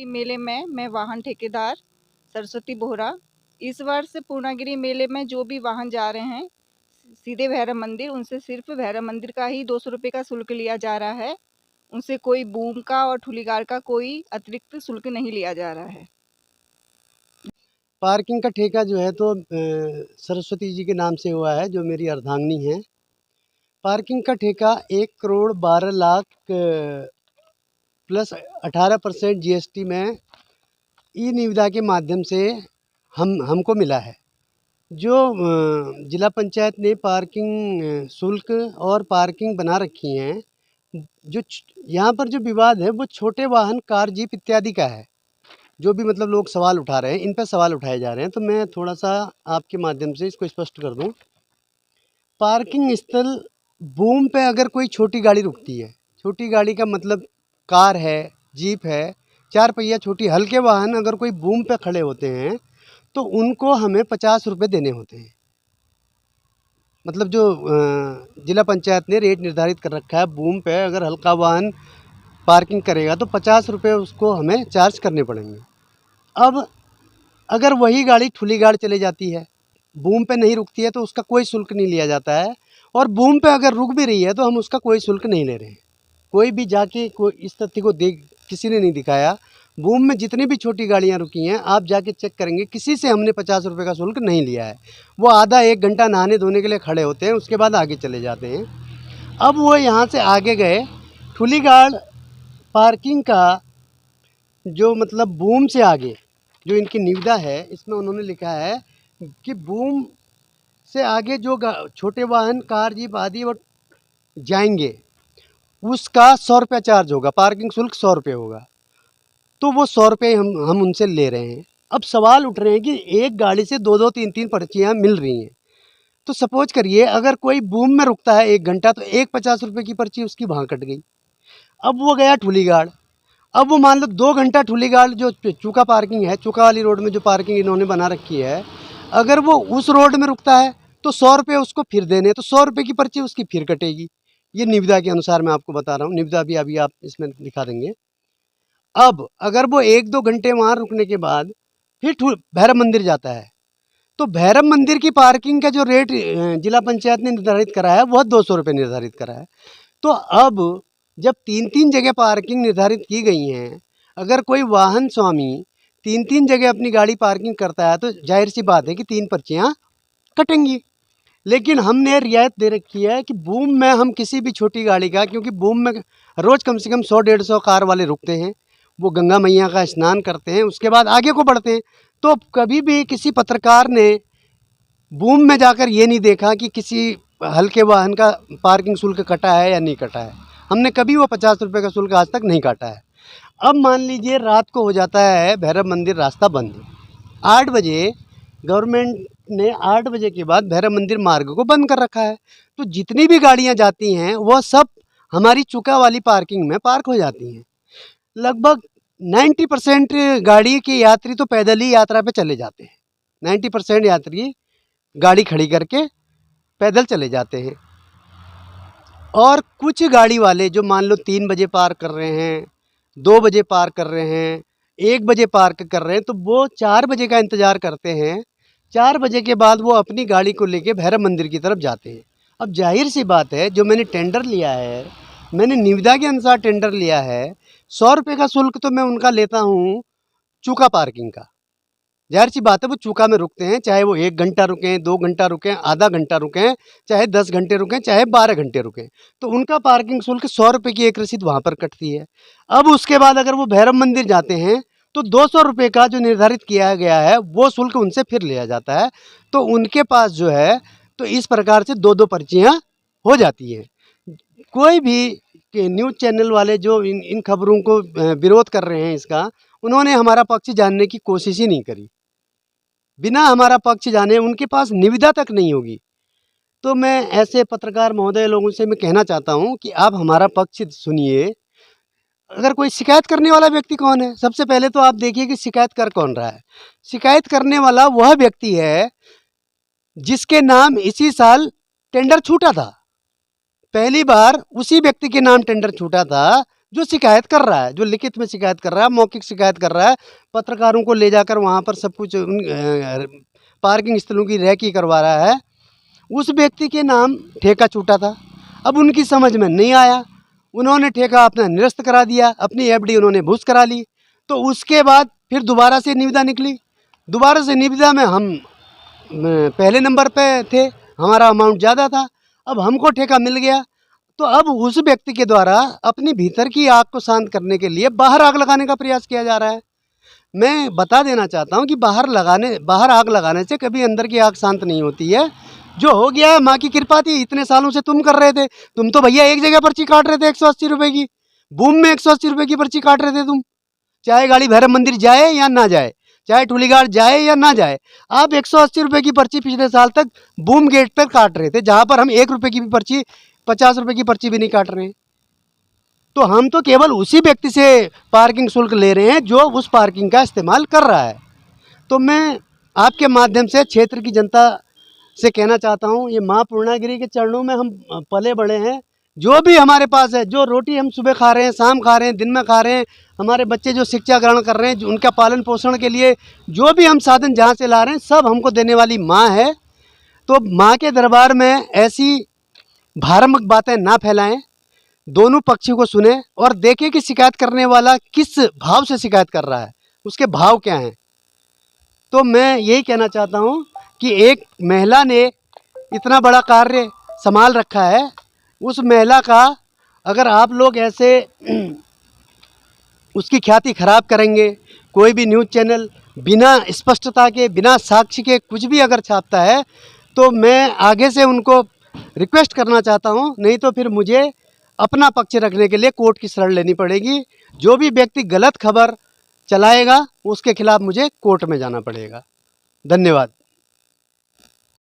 मेले में मैं वाहन ठेकेदार सरस्वती बोहरा। इस वर्ष पूर्णागिरि मेले में जो भी वाहन जा रहे हैं सीधे भैरव मंदिर, उनसे सिर्फ भैरव मंदिर का ही 200 रुपये का शुल्क लिया जा रहा है। उनसे कोई बूम का और ठुलीगार का कोई अतिरिक्त शुल्क नहीं लिया जा रहा है। पार्किंग का ठेका जो है तो सरस्वती जी के नाम से हुआ है, जो मेरी अर्धांगिनी है। पार्किंग का ठेका 1,12,00,000 प्लस 18% जीएसटी में ई निविदा के माध्यम से हमको मिला है। जो जिला पंचायत ने पार्किंग शुल्क और पार्किंग बना रखी हैं, जो यहाँ पर जो विवाद है वो छोटे वाहन, कार, जीप इत्यादि का है। जो भी मतलब लोग सवाल उठा रहे हैं, इन पर सवाल उठाए जा रहे हैं, तो मैं थोड़ा सा आपके माध्यम से इसको स्पष्ट कर दूं। पार्किंग स्थल बूम पे अगर कोई छोटी गाड़ी रुकती है, छोटी गाड़ी का मतलब कार है, जीप है, 4 पहिया छोटी हल्के वाहन अगर कोई बूम पे खड़े होते हैं तो उनको हमें 50 रुपये देने होते हैं। मतलब जो जिला पंचायत ने रेट निर्धारित कर रखा है, बूम पे अगर हल्का वाहन पार्किंग करेगा तो 50 रुपये उसको हमें चार्ज करने पड़ेंगे। अब अगर वही गाड़ी ठुलीगाड़ चले जाती है, बूम पे नहीं रुकती है, तो उसका कोई शुल्क नहीं लिया जाता है। और बूम पे अगर रुक भी रही है तो हम उसका कोई शुल्क नहीं ले रहे हैं। कोई भी जाके कोई इस तथ्य को देख, किसी ने नहीं दिखाया। बूम में जितनी भी छोटी गाड़ियाँ रुकी हैं, आप जाके चेक करेंगे, किसी से हमने 50 रुपये का शुल्क नहीं लिया है। वो आधा 1 घंटा नहाने धोने के लिए खड़े होते हैं, उसके बाद आगे चले जाते हैं। अब वो यहाँ से आगे गए, ठुलीगाड़ पार्किंग का जो मतलब बूम से आगे जो इनकी निविदा है, इसमें उन्होंने लिखा है कि बूम से आगे जो छोटे वाहन, कार, जीप आदि वो जाएंगे, उसका 100 रुपया चार्ज होगा, पार्किंग शुल्क 100 रुपये होगा। तो वो 100 रुपये हम उनसे ले रहे हैं। अब सवाल उठ रहे हैं कि एक गाड़ी से 2-2, 3-3 पर्चियाँ मिल रही हैं। तो सपोज करिए अगर कोई बूम में रुकता है 1 घंटा, तो एक 50 रुपये की पर्ची उसकी वहाँ कट गई। अब वो गया ठुलीगाड़। अब वो मान लो 2 घंटा ठुलीगाड़ जो चूका पार्किंग है, चूका वाली रोड में जो पार्किंग इन्होंने बना रखी है, अगर वो उस रोड में रुकता है तो 100 रुपये उसको फिर देने, तो 100 रुपये की पर्ची उसकी फिर कटेगी। ये निविदा के अनुसार मैं आपको बता रहा हूँ, निविदा भी अभी आप इसमें दिखा देंगे। अब अगर वो 1-2 घंटे वहाँ रुकने के बाद फिर भैरव मंदिर जाता है, तो भैरव मंदिर की पार्किंग का जो रेट जिला पंचायत ने निर्धारित करा है वह 200 रुपये निर्धारित करा है। तो अब जब 3-3 जगह पार्किंग निर्धारित की गई हैं, अगर कोई वाहन स्वामी 3-3 जगह अपनी गाड़ी पार्किंग करता है तो जाहिर सी बात है कि 3 पर्चियाँ कटेंगी। लेकिन हमने रियायत दे रखी है कि बूम में हम किसी भी छोटी गाड़ी का, क्योंकि बूम में रोज़ कम से कम 100-150 कार वाले रुकते हैं, वो गंगा मैया का स्नान करते हैं, उसके बाद आगे को बढ़ते हैं। तो कभी भी किसी पत्रकार ने बूम में जाकर ये नहीं देखा कि किसी हल्के वाहन का पार्किंग शुल्क कटा है या नहीं कटा है। हमने कभी वो 50 रुपये का शुल्क आज तक नहीं काटा है। अब मान लीजिए रात को हो जाता है भैरव मंदिर रास्ता बंद, 8 बजे गवर्नमेंट ने 8 बजे के बाद भैरव मंदिर मार्ग को बंद कर रखा है। तो जितनी भी गाड़ियां जाती हैं वह सब हमारी चुका वाली पार्किंग में पार्क हो जाती हैं। लगभग 90% गाड़ी के यात्री तो पैदल ही यात्रा पे चले जाते हैं। 90% यात्री गाड़ी खड़ी करके पैदल चले जाते हैं। और कुछ गाड़ी वाले जो मान लो 3 बजे पार्क कर रहे हैं, 2 बजे पार्क कर रहे हैं, 1 बजे पार्क कर रहे हैं, तो वो 4 बजे का इंतज़ार करते हैं। 4 बजे के बाद वो अपनी गाड़ी को लेके भैरव मंदिर की तरफ जाते हैं। अब जाहिर सी बात है, जो मैंने टेंडर लिया है, मैंने निविदा के अनुसार टेंडर लिया है, 100 रुपये का शुल्क तो मैं उनका लेता हूँ चूका पार्किंग का। जाहिर सी बात है वो चूका में रुकते हैं, चाहे वो 1 घंटा रुकें, 2 घंटा रुकें, आधा घंटा रुकें, चाहे 10 घंटे रुकें, चाहे 12 घंटे रुकें, तो उनका पार्किंग शुल्क 100 रुपये की एक रसीद वहाँ पर कटती है। अब उसके बाद अगर वो भैरव मंदिर जाते हैं तो 200 रुपये का जो निर्धारित किया गया है वो शुल्क उनसे फिर लिया जाता है। तो उनके पास जो है, तो इस प्रकार से 2-2 पर्चियाँ हो जाती हैं। कोई भी न्यूज़ चैनल वाले जो इन खबरों को विरोध कर रहे हैं इसका, उन्होंने हमारा पक्ष जानने की कोशिश ही नहीं करी। बिना हमारा पक्ष जाने उनके पास निविदा तक नहीं होगी। तो मैं ऐसे पत्रकार महोदय लोगों से मैं कहना चाहता हूं कि आप हमारा पक्ष सुनिए। अगर कोई शिकायत करने वाला व्यक्ति कौन है, सबसे पहले तो आप देखिए कि शिकायत कर कौन रहा है। शिकायत करने वाला वह व्यक्ति है जिसके नाम इसी साल टेंडर छूटा था। पहली बार उसी व्यक्ति के नाम टेंडर छूटा था जो शिकायत कर रहा है, जो लिखित में शिकायत कर रहा है, मौखिक शिकायत कर रहा है, पत्रकारों को ले जाकर वहाँ पर सब कुछ पार्किंग स्थलों की रैकी करवा रहा है, उस व्यक्ति के नाम ठेका छूटा था। अब उनकी समझ में नहीं आया, उन्होंने ठेका अपना निरस्त करा दिया, अपनी एफडी उन्होंने भूस करा ली। तो उसके बाद फिर दोबारा से निविदा निकली। दोबारा से निविदा में हम पहले नंबर पे थे, हमारा अमाउंट ज़्यादा था। अब हमको ठेका मिल गया, तो अब उस व्यक्ति के द्वारा अपनी भीतर की आग को शांत करने के लिए बाहर आग लगाने का प्रयास किया जा रहा है। मैं बता देना चाहता हूँ कि बाहर आग लगाने से कभी अंदर की आग शांत नहीं होती है। जो हो गया है माँ की कृपा थी, इतने सालों से तुम कर रहे थे। तुम तो भैया एक जगह पर्ची काट रहे थे 180 रुपये की, बूम में 180 रुपये की पर्ची काट रहे थे तुम। चाहे गाड़ी भैरव मंदिर जाए या ना जाए, चाहे टूलीघाट जाए या ना जाए, आप 180 रुपये की पर्ची पिछले साल तक बूम गेट पर काट रहे थे, जहाँ पर हम 1 रुपये की भी पर्ची, 50 रुपये की पर्ची भी नहीं काट रहे हैं। तो हम तो केवल उसी व्यक्ति से पार्किंग शुल्क ले रहे हैं जो उस पार्किंग का इस्तेमाल कर रहा है। तो मैं आपके माध्यम से क्षेत्र की जनता से कहना चाहता हूँ, ये माँ पूर्णागिरी के चरणों में हम पले बड़े हैं। जो भी हमारे पास है, जो रोटी हम सुबह खा रहे हैं, शाम खा रहे हैं, दिन में खा रहे हैं, हमारे बच्चे जो शिक्षा ग्रहण कर रहे हैं, उनका पालन पोषण के लिए जो भी हम साधन जहाँ से ला रहे हैं, सब हमको देने वाली माँ है। तो माँ के दरबार में ऐसी भ्रामक बातें ना फैलाएं, दोनों पक्षों को सुने और देखें कि शिकायत करने वाला किस भाव से शिकायत कर रहा है, उसके भाव क्या हैं। तो मैं यही कहना चाहता हूँ कि एक महिला ने इतना बड़ा कार्य संभाल रखा है, उस महिला का अगर आप लोग ऐसे उसकी ख्याति खराब करेंगे, कोई भी न्यूज़ चैनल बिना स्पष्टता के, बिना साक्ष्य के कुछ भी अगर छापता है, तो मैं आगे से उनको रिक्वेस्ट करना चाहता हूँ, नहीं तो फिर मुझे अपना पक्ष रखने के लिए कोर्ट की शरण लेनी पड़ेगी। जो भी व्यक्ति गलत खबर चलाएगा उसके खिलाफ मुझे कोर्ट में जाना पड़ेगा। धन्यवाद।